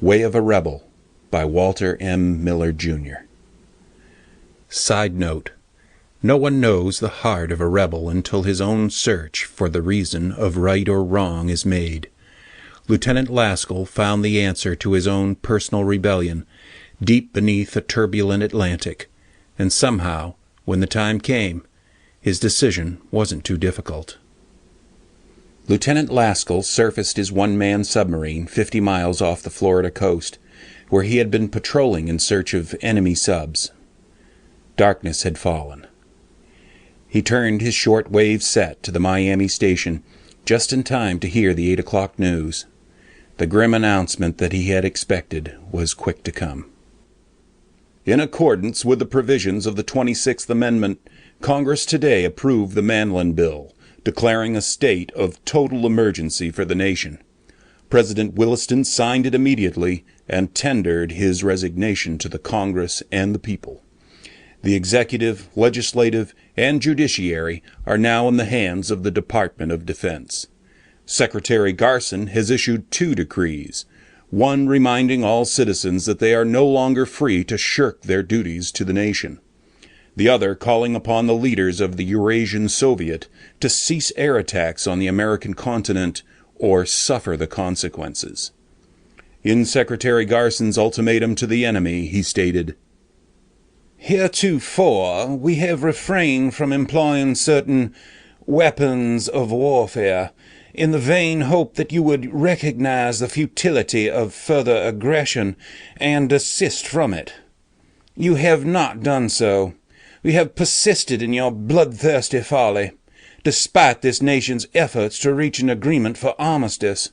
Way of a Rebel by Walter M. Miller, Jr. Side note: no one knows the heart of a rebel until his own search for the reason of right or wrong is made. Lieutenant Laskell found the answer to his own personal rebellion deep beneath a turbulent Atlantic, and somehow, when the time came, his decision wasn't too difficult. Lieutenant Laskell surfaced his one-man submarine 50 miles off the Florida coast, where he had been patrolling in search of enemy subs. Darkness had fallen. He turned his short-wave set to the Miami station just in time to hear the 8 o'clock news. The grim announcement that he had expected was quick to come. In accordance with the provisions of the 26th Amendment, Congress today approved the Manlin Bill, declaring a state of total emergency for the nation. President Williston signed it immediately and tendered his resignation to the Congress and the people. The executive, legislative, and judiciary are now in the hands of the Department of Defense. Secretary Garson has issued 2 decrees, one reminding all citizens that they are no longer free to shirk their duties to the nation, the other calling upon the leaders of the Eurasian Soviet to cease air attacks on the American continent or suffer the consequences. In Secretary Garson's ultimatum to the enemy, he stated, "Heretofore we have refrained from employing certain weapons of warfare in the vain hope that you would recognize the futility of further aggression and desist from it. You have not done so. We have persisted in your bloodthirsty folly, despite this nation's efforts to reach an agreement for armistice.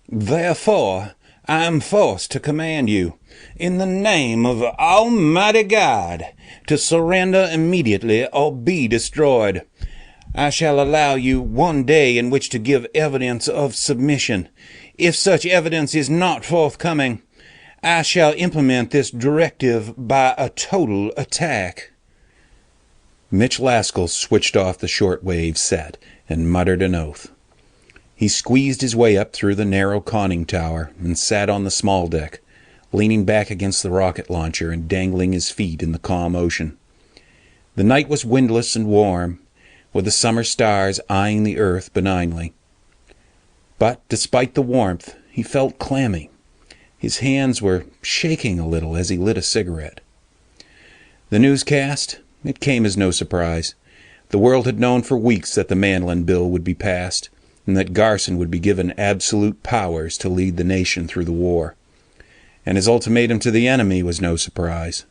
Therefore, I am forced to command you, in the name of Almighty God, to surrender immediately or be destroyed. I shall allow you 1 day in which to give evidence of submission. If such evidence is not forthcoming, I shall implement this directive by a total attack." Mitch Laskell switched off the shortwave set and muttered an oath. He squeezed his way up through the narrow conning tower and sat on the small deck, leaning back against the rocket launcher and dangling his feet in the calm ocean. The night was windless and warm, with the summer stars eyeing the earth benignly. But despite the warmth, he felt clammy. His hands were shaking a little as he lit a cigarette. The newscast? It came as no surprise. The world had known for weeks that the Manlin Bill would be passed, and that Garson would be given absolute powers to lead the nation through the war. And his ultimatum to the enemy was no surprise.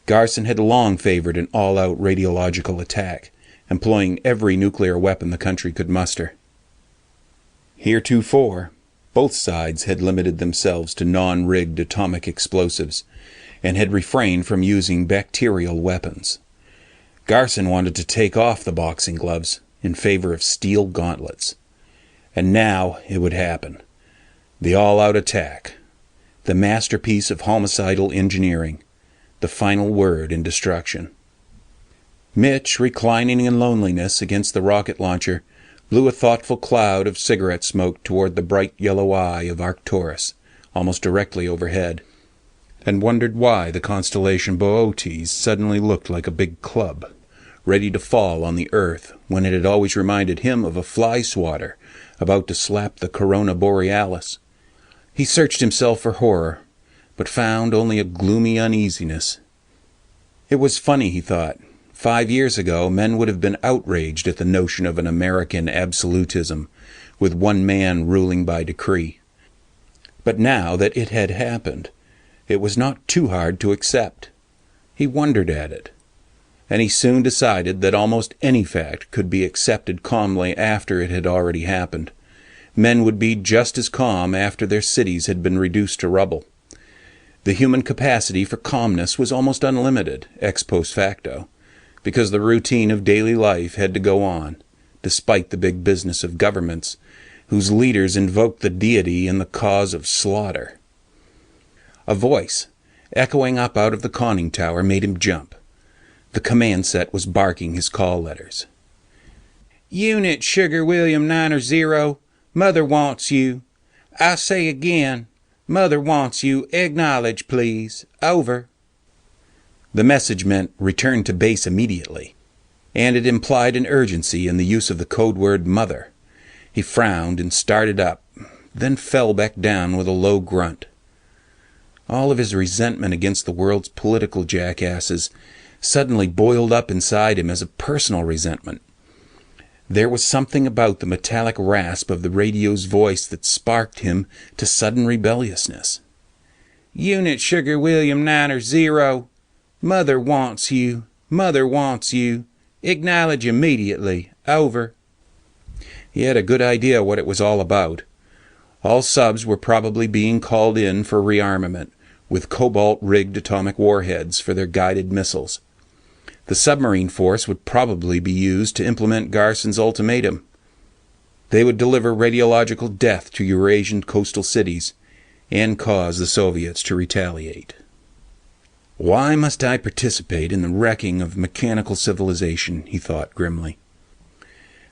Garson had long favored an all-out radiological attack, employing every nuclear weapon the country could muster. Heretofore, both sides had limited themselves to non-rigged atomic explosives, and had refrained from using bacterial weapons. Garson wanted to take off the boxing gloves in favor of steel gauntlets. And now it would happen. The all-out attack. The masterpiece of homicidal engineering. The final word in destruction. Mitch, reclining in loneliness against the rocket launcher, blew a thoughtful cloud of cigarette smoke toward the bright yellow eye of Arcturus, almost directly overhead, and wondered why the constellation Boötes suddenly looked like a big club, ready to fall on the earth when it had always reminded him of a fly-swatter about to slap the corona borealis. He searched himself for horror, but found only a gloomy uneasiness. It was funny, he thought. 5 years ago, men would have been outraged at the notion of an American absolutism, with one man ruling by decree. But now that it had happened, it was not too hard to accept. He wondered at it, and he soon decided that almost any fact could be accepted calmly after it had already happened. Men would be just as calm after their cities had been reduced to rubble. The human capacity for calmness was almost unlimited, ex post facto, because the routine of daily life had to go on, despite the big business of governments, whose leaders invoked the deity in the cause of slaughter. A voice, echoing up out of the conning tower, made him jump. The command set was barking his call letters. "Unit Sugar William 9 0, Mother wants you. I say again, Mother wants you. Acknowledge, please. Over." The message meant return to base immediately, and it implied an urgency in the use of the code word mother. He frowned and started up, then fell back down with a low grunt. All of his resentment against the world's political jackasses suddenly boiled up inside him as a personal resentment. There was something about the metallic rasp of the radio's voice that sparked him to sudden rebelliousness. "Unit Sugar William 9-0. Mother wants you. Mother wants you. Acknowledge immediately. Over." He had a good idea what it was all about. All subs were probably being called in for rearmament, with cobalt-rigged atomic warheads for their guided missiles. The submarine force would probably be used to implement Garson's ultimatum. They would deliver radiological death to Eurasian coastal cities and cause the Soviets to retaliate. "Why must I participate in the wrecking of mechanical civilization?" he thought grimly.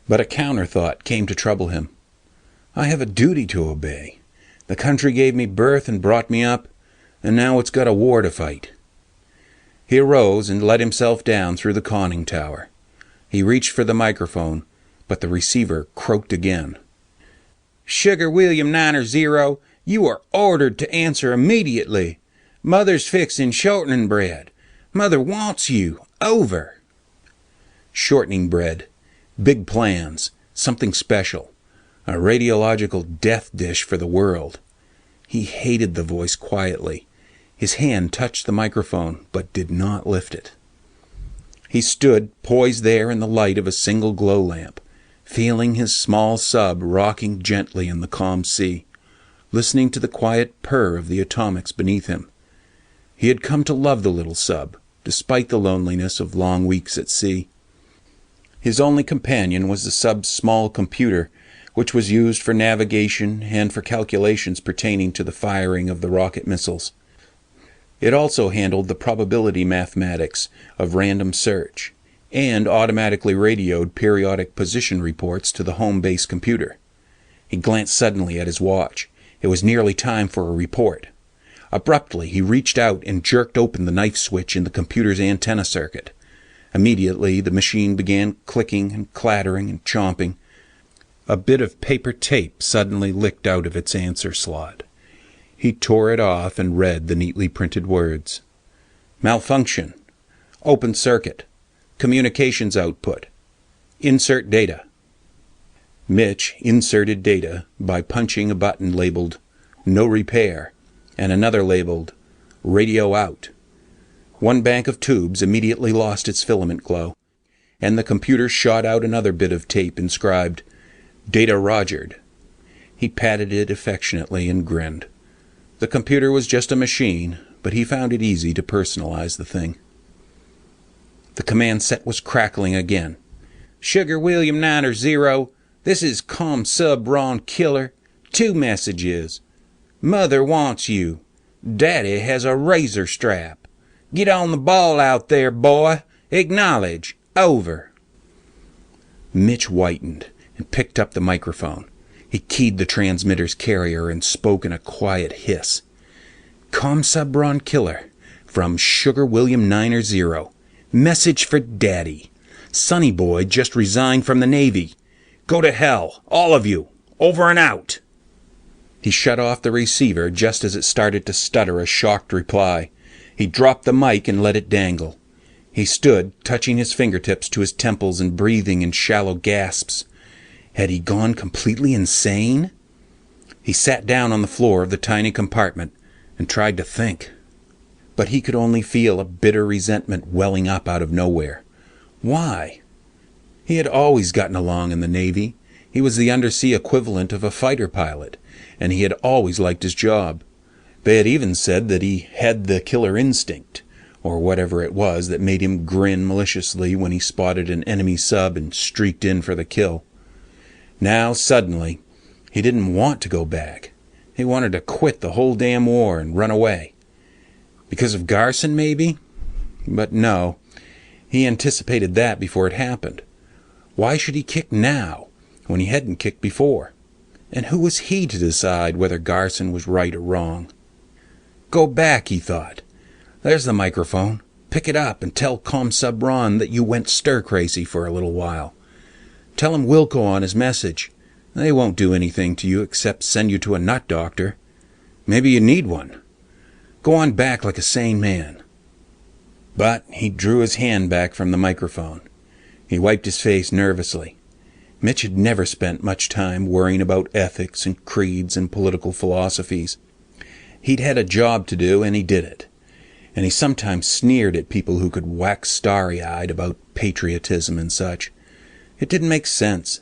But a counter-thought came to trouble him. "I have a duty to obey. The country gave me birth and brought me up, and now it's got a war to fight." He arose and let himself down through the conning tower. He reached for the microphone, but the receiver croaked again. "Sugar William 9-0, you are ordered to answer immediately. Mother's fixing shortening bread. Mother wants you. Over." Shortening bread. Big plans. Something special. A radiological death dish for the world. He hated the voice quietly. His hand touched the microphone, but did not lift it. He stood poised there in the light of a single glow lamp, feeling his small sub rocking gently in the calm sea, listening to the quiet purr of the atomics beneath him. He had come to love the little sub, despite the loneliness of long weeks at sea. His only companion was the sub's small computer, which was used for navigation and for calculations pertaining to the firing of the rocket missiles. It also handled the probability mathematics of random search, and automatically radioed periodic position reports to the home base computer. He glanced suddenly at his watch. It was nearly time for a report. Abruptly, he reached out and jerked open the knife switch in the computer's antenna circuit. Immediately, the machine began clicking and clattering and chomping. A bit of paper tape suddenly licked out of its answer slot. He tore it off and read the neatly printed words. "Malfunction. Open circuit. Communications output. Insert data." Mitch inserted data by punching a button labeled "No Repair" and another labeled "Radio Out." One bank of tubes immediately lost its filament glow, and the computer shot out another bit of tape inscribed "Data Rogered." He patted it affectionately and grinned. The computer was just a machine, but he found it easy to personalize the thing. The command set was crackling again. "Sugar William 9-0, this is Com Sub Ron Killer. 2 messages. Mother wants you. Daddy has a razor strap. Get on the ball out there, boy. Acknowledge. Over." Mitch whitened and picked up the microphone. He keyed the transmitter's carrier and spoke in a quiet hiss. "Comsubron Killer, from Sugar William 9-0. Message for Daddy. Sonny Boy just resigned from the Navy. Go to hell, all of you. Over and out." He shut off the receiver just as it started to stutter a shocked reply. He dropped the mic and let it dangle. He stood, touching his fingertips to his temples and breathing in shallow gasps. Had he gone completely insane? He sat down on the floor of the tiny compartment and tried to think. But he could only feel a bitter resentment welling up out of nowhere. Why? He had always gotten along in the Navy. He was the undersea equivalent of a fighter pilot, and he had always liked his job. They had even said that he had the killer instinct, or whatever it was that made him grin maliciously when he spotted an enemy sub and streaked in for the kill. Now, suddenly, he didn't want to go back. He wanted to quit the whole damn war and run away. Because of Garson, maybe? But no, he anticipated that before it happened. Why should he kick now, when he hadn't kicked before? And who was he to decide whether Garson was right or wrong? Go back, he thought. There's the microphone. Pick it up and tell Commsub Ron that you went stir-crazy for a little while. Tell him Wilco on his message. They won't do anything to you except send you to a nut doctor. Maybe you need one. Go on back like a sane man. But he drew his hand back from the microphone. He wiped his face nervously. Mitch had never spent much time worrying about ethics and creeds and political philosophies. He'd had a job to do, and he did it. And he sometimes sneered at people who could wax starry-eyed about patriotism and such. It didn't make sense.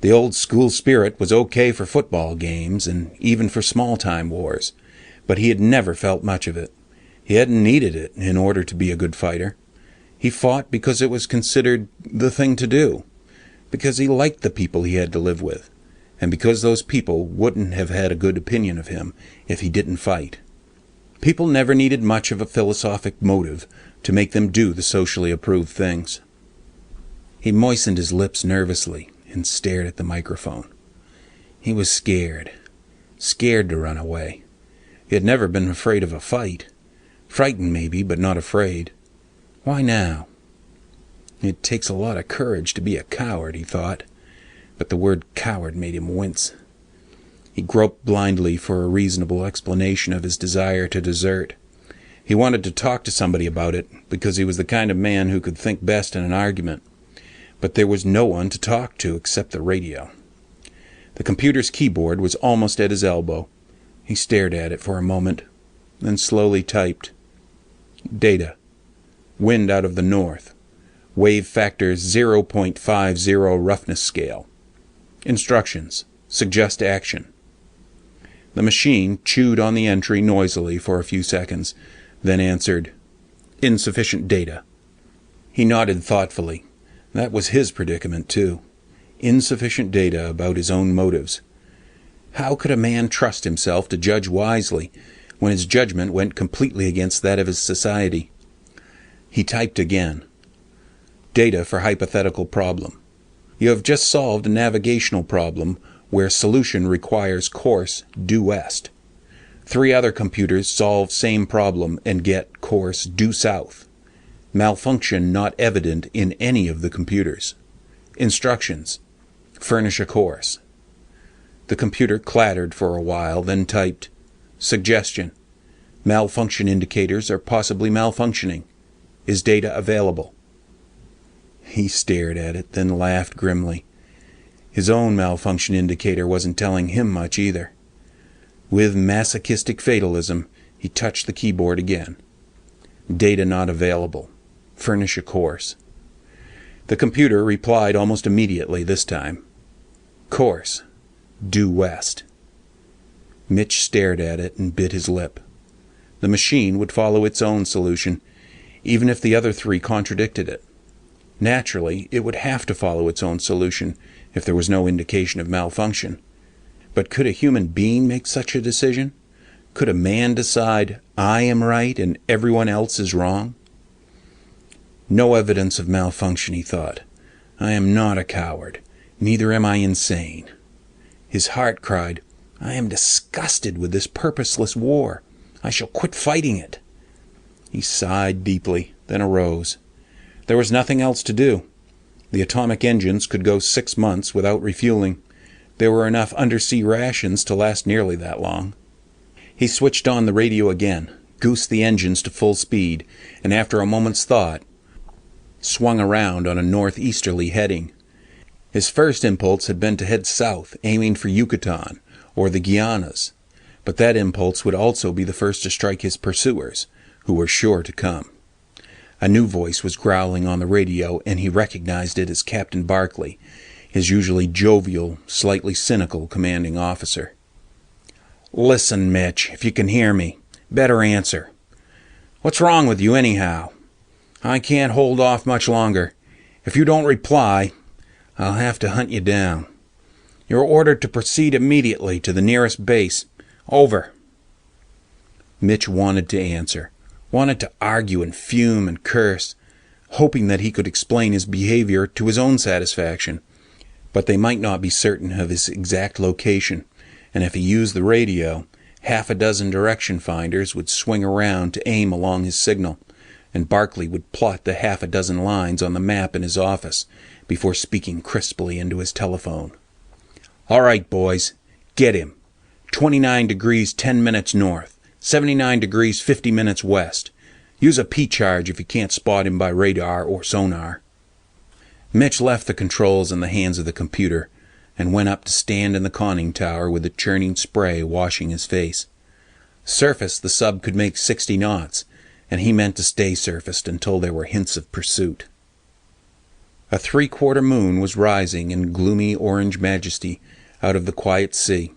The old school spirit was okay for football games and even for small-time wars, but he had never felt much of it. He hadn't needed it in order to be a good fighter. He fought because it was considered the thing to do, because he liked the people he had to live with, and because those people wouldn't have had a good opinion of him if he didn't fight. People never needed much of a philosophic motive to make them do the socially approved things. He moistened his lips nervously and stared at the microphone. He was scared to run away. He had never been afraid of a fight. Frightened maybe, but not afraid. Why now? It takes a lot of courage to be a coward, he thought, but the word coward made him wince. He groped blindly for a reasonable explanation of his desire to desert. He wanted to talk to somebody about it, because he was the kind of man who could think best in an argument. But there was no one to talk to except the radio. The computer's keyboard was almost at his elbow. He stared at it for a moment, then slowly typed. Data. Wind out of the north. Wave factor 0.50 roughness scale. Instructions. Suggest action. The machine chewed on the entry noisily for a few seconds, then answered, Insufficient data. He nodded thoughtfully. That was his predicament, too. Insufficient data about his own motives. How could a man trust himself to judge wisely when his judgment went completely against that of his society? He typed again. Data for hypothetical problem. You have just solved a navigational problem where solution requires course due west. 3 other computers solve same problem and get course due south. Malfunction not evident in any of the computers. Instructions. Furnish a course. The computer clattered for a while, then typed, Suggestion. Malfunction indicators are possibly malfunctioning. Is data available? He stared at it, then laughed grimly. His own malfunction indicator wasn't telling him much either. With masochistic fatalism, he touched the keyboard again. Data not available. Furnish a course. The computer replied almost immediately this time. Course. Due west. Mitch stared at it and bit his lip. The machine would follow its own solution, even if the other 3 contradicted it. Naturally, it would have to follow its own solution if there was no indication of malfunction. But could a human being make such a decision? Could a man decide, I am right and everyone else is wrong? No evidence of malfunction, he thought. I am not a coward. Neither am I insane. His heart cried, I am disgusted with this purposeless war. I shall quit fighting it. He sighed deeply, then arose. There was nothing else to do. The atomic engines could go 6 months without refueling. There were enough undersea rations to last nearly that long. He switched on the radio again, goosed the engines to full speed, and after a moment's thought, swung around on a northeasterly heading. His first impulse had been to head south, aiming for Yucatan or the Guianas, but that impulse would also be the first to strike his pursuers, who were sure to come. A new voice was growling on the radio, and he recognized it as Captain Barclay, his usually jovial, slightly cynical commanding officer. Listen, Mitch, if you can hear me, better answer. What's wrong with you anyhow? I can't hold off much longer. If you don't reply, I'll have to hunt you down. You're ordered to proceed immediately to the nearest base. Over. Mitch wanted to answer, wanted to argue and fume and curse, hoping that he could explain his behavior to his own satisfaction. but they might not be certain of his exact location, and if he used the radio, half a dozen direction finders would swing around to aim along his signal, and Barclay would plot the half a dozen lines on the map in his office before speaking crisply into his telephone. "All right, boys, get him. 29 degrees 10 minutes north, 79 degrees 50 minutes west. Use a P-charge if you can't spot him by radar or sonar." Mitch left the controls in the hands of the computer and went up to stand in the conning tower with the churning spray washing his face. Surface, the sub could make 60 knots, and he meant to stay surfaced until there were hints of pursuit. A three-quarter moon was rising in gloomy orange majesty out of the quiet sea.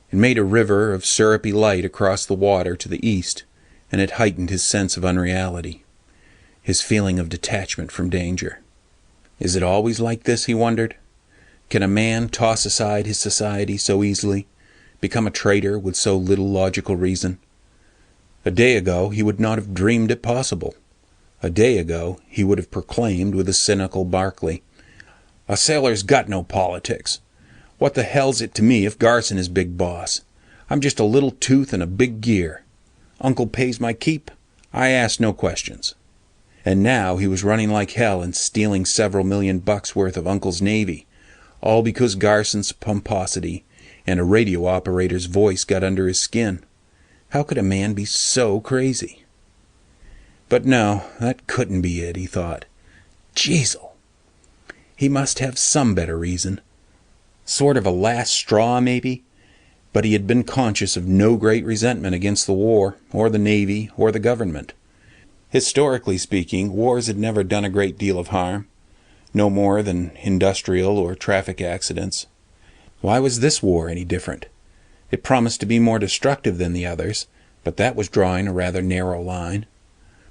It made a river of syrupy light across the water to the east, and it heightened his sense of unreality, his feeling of detachment from danger. Is it always like this, he wondered? Can a man toss aside his society so easily, become a traitor with so little logical reason? A day ago he would not have dreamed it possible. A day ago he would have proclaimed with a cynical Barclay, "A sailor's got no politics. What the hell's it to me if Garson is big boss? I'm just a little tooth in a big gear. Uncle pays my keep. I ask no questions." And now he was running like hell and stealing several $1,000,000 worth of Uncle's navy, all because Garson's pomposity and a radio operator's voice got under his skin. How could a man be so crazy? But no, that couldn't be it, he thought. Jeezle! He must have some better reason. Sort of a last straw, maybe? But he had been conscious of no great resentment against the war, or the Navy, or the government. Historically speaking, wars had never done a great deal of harm, no more than industrial or traffic accidents. Why was this war any different? It promised to be more destructive than the others, but that was drawing a rather narrow line.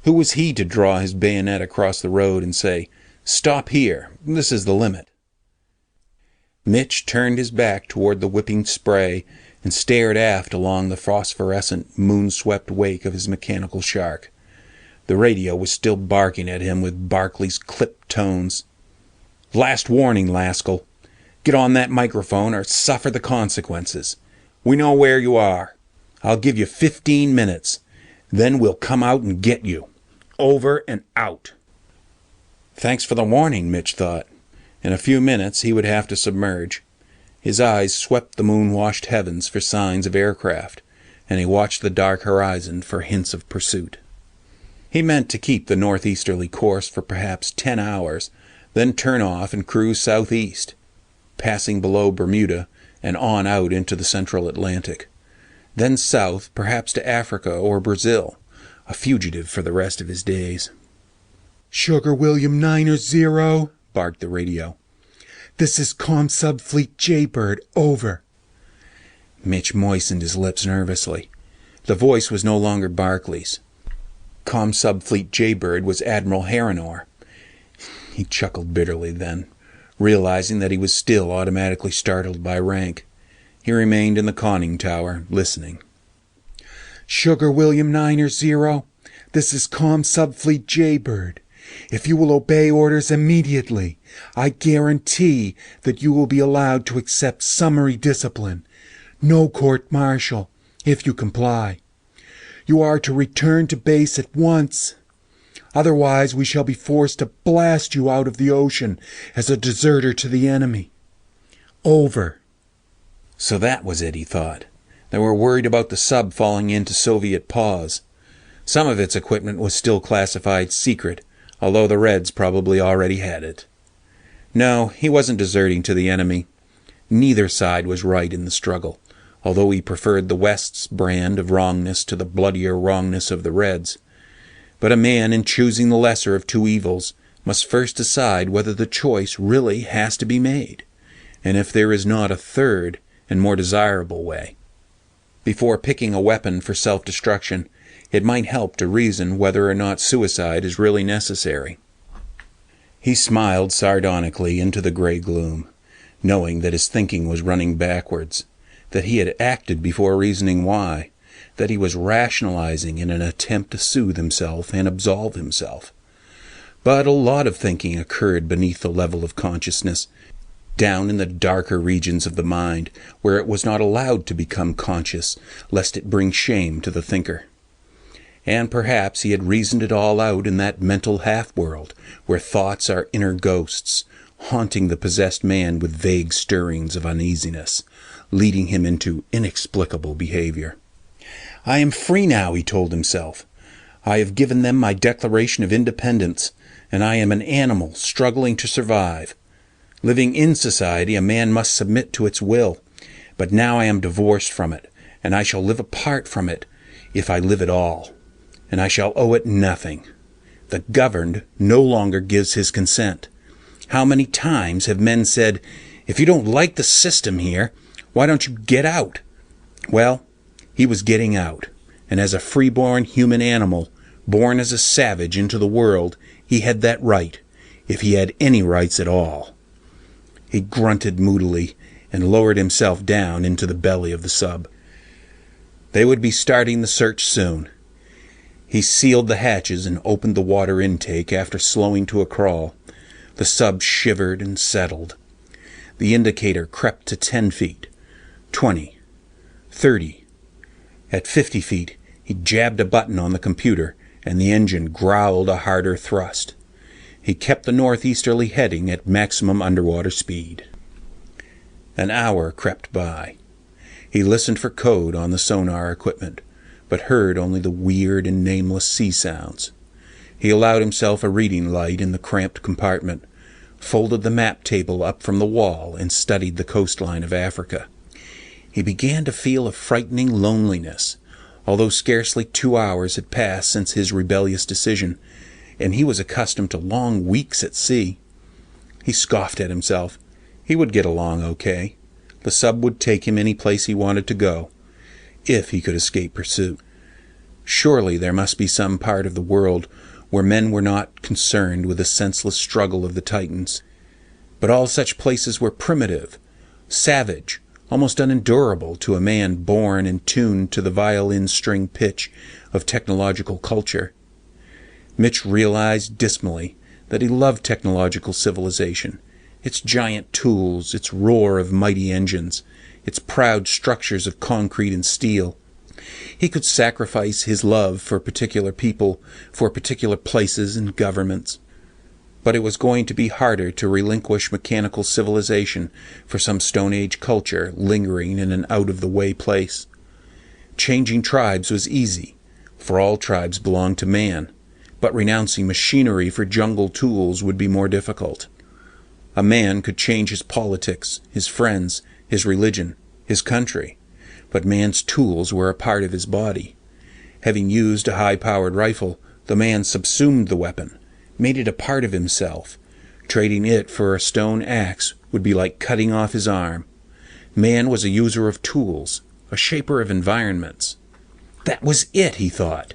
Who was he to draw his bayonet across the road and say, "Stop here, this is the limit"? Mitch turned his back toward the whipping spray and stared aft along the phosphorescent, moon-swept wake of his mechanical shark. The radio was still barking at him with Barclay's clipped tones. "Last warning, Laskell. Get on that microphone or suffer the consequences. We know where you are. I'll give you 15 minutes. Then we'll come out and get you. Over and out." Thanks for the warning, Mitch thought. In a few minutes he would have to submerge. His eyes swept the moon-washed heavens for signs of aircraft, and he watched the dark horizon for hints of pursuit. He meant to keep the northeasterly course for perhaps 10 hours, then turn off and cruise southeast, passing below Bermuda and on out into the central Atlantic. Then south, perhaps to Africa or Brazil, a fugitive for the rest of his days. "Sugar William 9-0, barked the radio. "This is ComSub Fleet Jaybird, over." Mitch moistened his lips nervously. The voice was no longer Barclay's. ComSub Fleet Jaybird was Admiral Harrinor. He chuckled bitterly then, realizing that he was still automatically startled by rank. He remained in the conning tower, listening. "Sugar William 9-0, this is ComSub Fleet Jaybird. If you will obey orders immediately, I guarantee that you will be allowed to accept summary discipline. No court-martial, if you comply. You are to return to base at once. Otherwise, we shall be forced to blast you out of the ocean as a deserter to the enemy. Over." So that was it, he thought. They were worried about the sub falling into Soviet paws. Some of its equipment was still classified secret, although the Reds probably already had it. No, he wasn't deserting to the enemy. Neither side was right in the struggle, although he preferred the West's brand of wrongness to the bloodier wrongness of the Reds. But a man, in choosing the lesser of two evils, must first decide whether the choice really has to be made, and if there is not a third and more desirable way. Before picking a weapon for self-destruction, it might help to reason whether or not suicide is really necessary. He smiled sardonically into the gray gloom, knowing that his thinking was running backwards, that he had acted before reasoning why, that he was rationalizing in an attempt to soothe himself and absolve himself. But a lot of thinking occurred beneath the level of consciousness, down in the darker regions of the mind, where it was not allowed to become conscious, lest it bring shame to the thinker. And perhaps he had reasoned it all out in that mental half-world, where thoughts are inner ghosts, haunting the possessed man with vague stirrings of uneasiness, leading him into inexplicable behavior. "I am free now," he told himself. "I have given them my Declaration of Independence, and I am an animal struggling to survive. Living in society, a man must submit to its will, but now I am divorced from it, and I shall live apart from it if I live at all, and I shall owe it nothing. The governed no longer gives his consent. How many times have men said, 'If you don't like the system here, why don't you get out?' Well, he was getting out, and as a freeborn human animal, born as a savage into the world, he had that right, if he had any rights at all. He grunted moodily and lowered himself down into the belly of the sub. They would be starting the search soon. He sealed the hatches and opened the water intake after slowing to a crawl. The sub shivered and settled. The indicator crept to 10 feet, 20, 30. At 50 feet, he jabbed a button on the computer, and the engine growled a harder thrust. He kept the northeasterly heading at maximum underwater speed. An hour crept by. He listened for code on the sonar equipment, but heard only the weird and nameless sea sounds. He allowed himself a reading light in the cramped compartment, folded the map table up from the wall, and studied the coastline of Africa. He began to feel a frightening loneliness, although scarcely 2 hours had passed since his rebellious decision, and he was accustomed to long weeks at sea. He scoffed at himself. He would get along okay. The sub would take him any place he wanted to go, if he could escape pursuit. Surely there must be some part of the world where men were not concerned with the senseless struggle of the Titans. But all such places were primitive, savage, almost unendurable to a man born and tuned to the violin string pitch of technological culture. Mitch realized dismally that he loved technological civilization, its giant tools, its roar of mighty engines, its proud structures of concrete and steel. He could sacrifice his love for particular people, for particular places and governments. But it was going to be harder to relinquish mechanical civilization for some Stone Age culture lingering in an out-of-the-way place. Changing tribes was easy, for all tribes belonged to man, but renouncing machinery for jungle tools would be more difficult. A man could change his politics, his friends, his religion, his country, but man's tools were a part of his body. Having used a high-powered rifle, the man subsumed the weapon, made it a part of himself. Trading it for a stone axe would be like cutting off his arm. Man was a user of tools, a shaper of environments. That was it, he thought.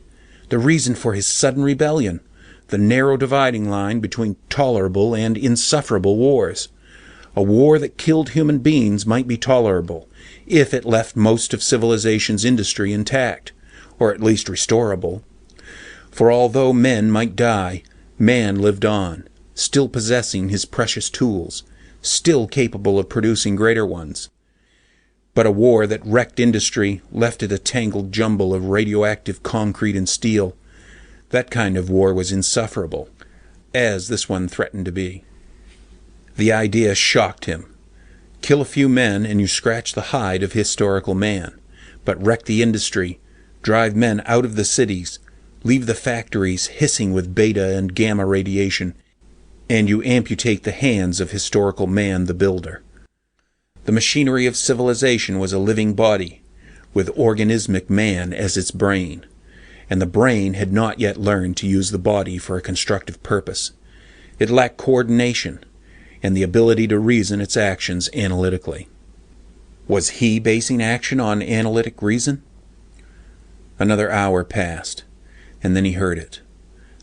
The reason for his sudden rebellion, the narrow dividing line between tolerable and insufferable wars. A war that killed human beings might be tolerable, if it left most of civilization's industry intact, or at least restorable. For although men might die, man lived on, still possessing his precious tools, still capable of producing greater ones. But a war that wrecked industry, left it a tangled jumble of radioactive concrete and steel, that kind of war was insufferable, as this one threatened to be. The idea shocked him. Kill a few men and you scratch the hide of historical man, but wreck the industry, drive men out of the cities, leave the factories hissing with beta and gamma radiation, and you amputate the hands of historical man the builder. The machinery of civilization was a living body, with organismic man as its brain, and the brain had not yet learned to use the body for a constructive purpose. It lacked coordination and the ability to reason its actions analytically. Was he basing action on analytic reason? Another hour passed, and then he heard it,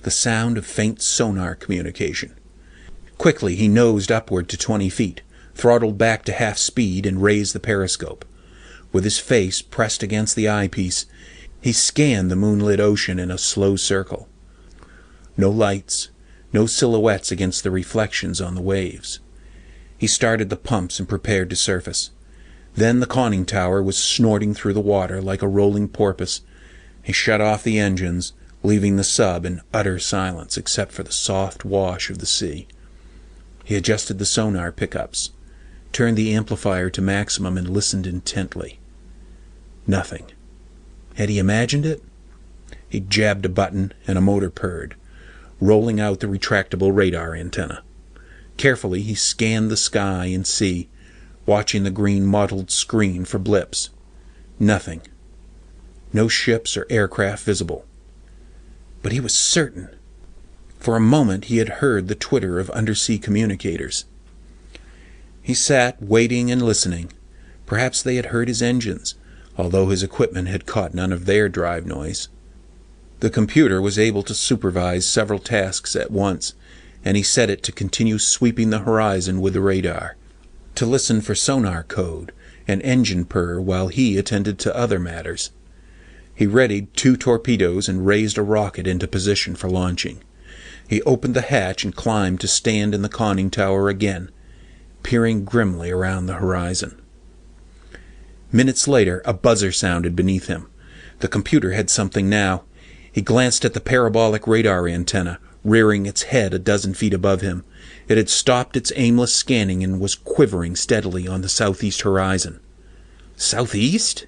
the sound of faint sonar communication. Quickly he nosed upward to 20 feet, throttled back to half speed, and raised the periscope. With his face pressed against the eyepiece, he scanned the moonlit ocean in a slow circle. No lights, no silhouettes against the reflections on the waves. He started the pumps and prepared to surface. Then the conning tower was snorting through the water like a rolling porpoise. He shut off the engines, leaving the sub in utter silence except for the soft wash of the sea. He adjusted the sonar pickups, turned the amplifier to maximum, and listened intently. Nothing. Had he imagined it? He jabbed a button and a motor purred, rolling out the retractable radar antenna. Carefully, he scanned the sky and sea, watching the green mottled screen for blips. Nothing. No ships or aircraft visible. But he was certain. For a moment he had heard the twitter of undersea communicators. He sat, waiting and listening. Perhaps they had heard his engines, although his equipment had caught none of their drive noise. The computer was able to supervise several tasks at once, and he set it to continue sweeping the horizon with the radar, to listen for sonar code and engine purr while he attended to other matters. He readied 2 torpedoes and raised a rocket into position for launching. He opened the hatch and climbed to stand in the conning tower again, peering grimly around the horizon. Minutes later, a buzzer sounded beneath him. The computer had something now. He glanced at the parabolic radar antenna, rearing its head a dozen feet above him. It had stopped its aimless scanning and was quivering steadily on the southeast horizon. Southeast?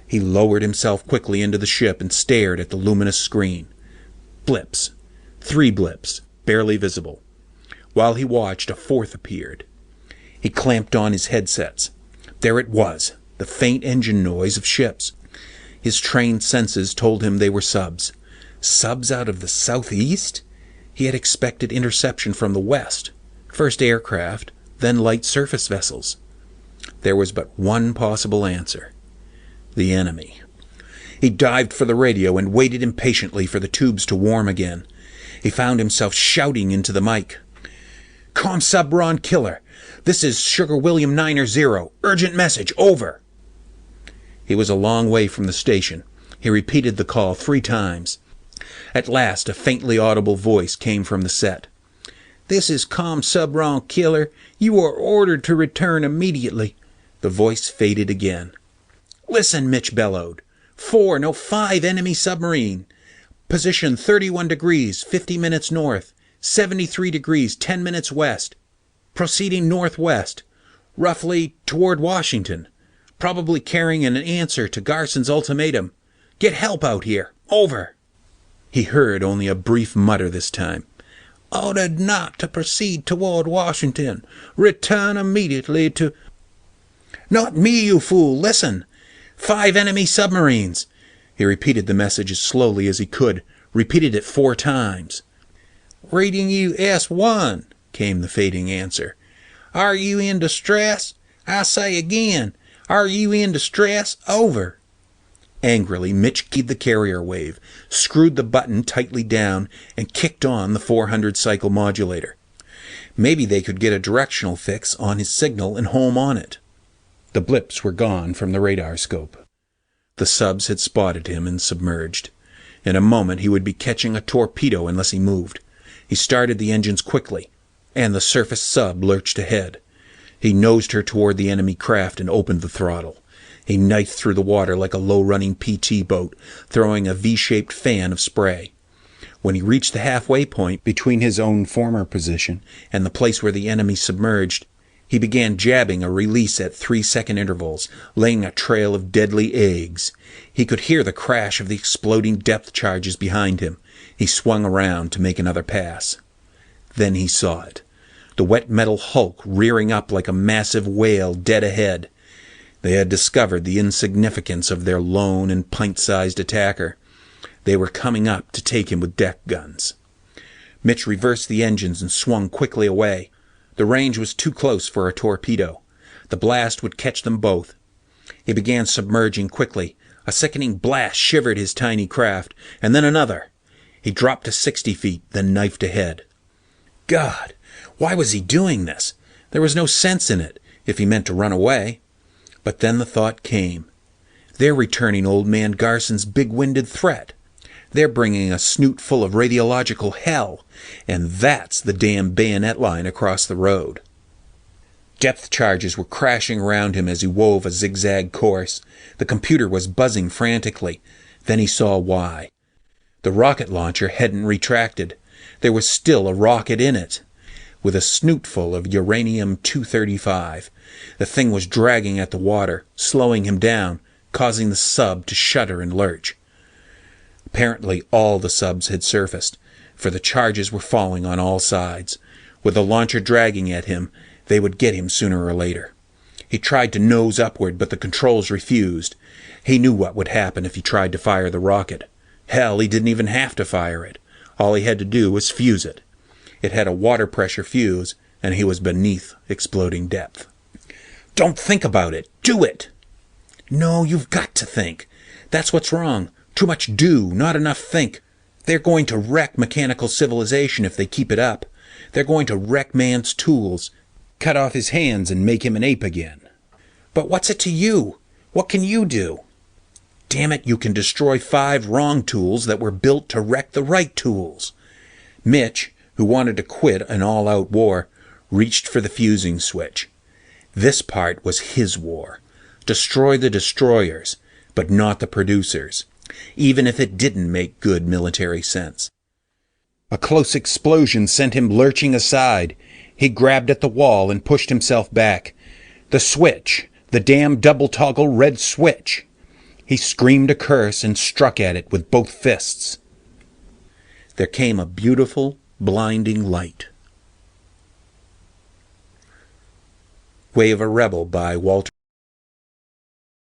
He lowered himself quickly into the ship and stared at the luminous screen. Blips. 3 blips, barely visible. While he watched, a 4th appeared. He clamped on his headsets. There it was, the faint engine noise of ships. His trained senses told him they were subs. Subs out of the southeast? He had expected interception from the west. First aircraft, then light surface vessels. There was but one possible answer. The enemy. He dived for the radio and waited impatiently for the tubes to warm again. He found himself shouting into the mic. "Comm-Sub Ron Killer. This is Sugar William 9-0. Urgent message. Over." He was a long way from the station. He repeated the call 3 times. At last, a faintly audible voice came from the set. "This is Comm-Sub Ron Killer. You are ordered to return immediately." The voice faded again. "Listen," Mitch bellowed. 5 enemy submarine. Position 31 degrees, 50 minutes north. 73 degrees, 10 minutes west. Proceeding northwest, roughly toward Washington. Probably carrying an answer to Garson's ultimatum. Get help out here. Over." He heard only a brief mutter this time. "Ordered not to proceed toward Washington. Return immediately to—" "Not me, you fool. Listen. 5 enemy submarines." He repeated the message as slowly as he could, repeated it 4 times. "Reading you S1, came the fading answer. "Are you in distress? I say again, are you in distress? Over." Angrily, Mitch keyed the carrier wave, screwed the button tightly down, and kicked on the 400-cycle modulator. Maybe they could get a directional fix on his signal and home on it. The blips were gone from the radar scope. The subs had spotted him and submerged. In a moment he would be catching a torpedo unless he moved. He started the engines quickly, and the surface sub lurched ahead. He nosed her toward the enemy craft and opened the throttle. He knifed through the water like a low-running PT boat, throwing a V-shaped fan of spray. When he reached the halfway point between his own former position and the place where the enemy submerged, he began jabbing a release at 3-second intervals, laying a trail of deadly eggs. He could hear the crash of the exploding depth charges behind him. He swung around to make another pass. Then he saw it. The wet metal hulk rearing up like a massive whale dead ahead. They had discovered the insignificance of their lone and pint-sized attacker. They were coming up to take him with deck guns. Mitch reversed the engines and swung quickly away. The range was too close for a torpedo. The blast would catch them both. He began submerging quickly. A sickening blast shivered his tiny craft, and then another. He dropped to 60 feet, then knifed ahead. God, why was he doing this? There was no sense in it, if he meant to run away. But then the thought came. They're returning old man Garson's big-winded threat. They're bringing a snoot full of radiological hell, and that's the damn bayonet line across the road. Depth charges were crashing around him as he wove a zigzag course. The computer was buzzing frantically. Then he saw why. The rocket launcher hadn't retracted. There was still a rocket in it, with a snootful of uranium-235. The thing was dragging at the water, slowing him down, causing the sub to shudder and lurch. Apparently all the subs had surfaced, for the charges were falling on all sides. With the launcher dragging at him, they would get him sooner or later. He tried to nose upward, but the controls refused. He knew what would happen if he tried to fire the rocket. Hell, he didn't even have to fire it. All he had to do was fuse it. It had a water pressure fuse, and he was beneath exploding depth. Don't think about it. Do it. No, you've got to think. That's what's wrong. Too much do, not enough think. They're going to wreck mechanical civilization if they keep it up. They're going to wreck man's tools, cut off his hands and make him an ape again. But what's it to you? What can you do? Damn it, you can destroy 5 wrong tools that were built to wreck the right tools. Mitch, who wanted to quit an all-out war, reached for the fusing switch. This part was his war. Destroy the destroyers, but not the producers, even if it didn't make good military sense. A close explosion sent him lurching aside. He grabbed at the wall and pushed himself back. The switch! The damn double-toggle red switch! He screamed a curse and struck at it with both fists. There came a beautiful, blinding light. Way of a Rebel by Walter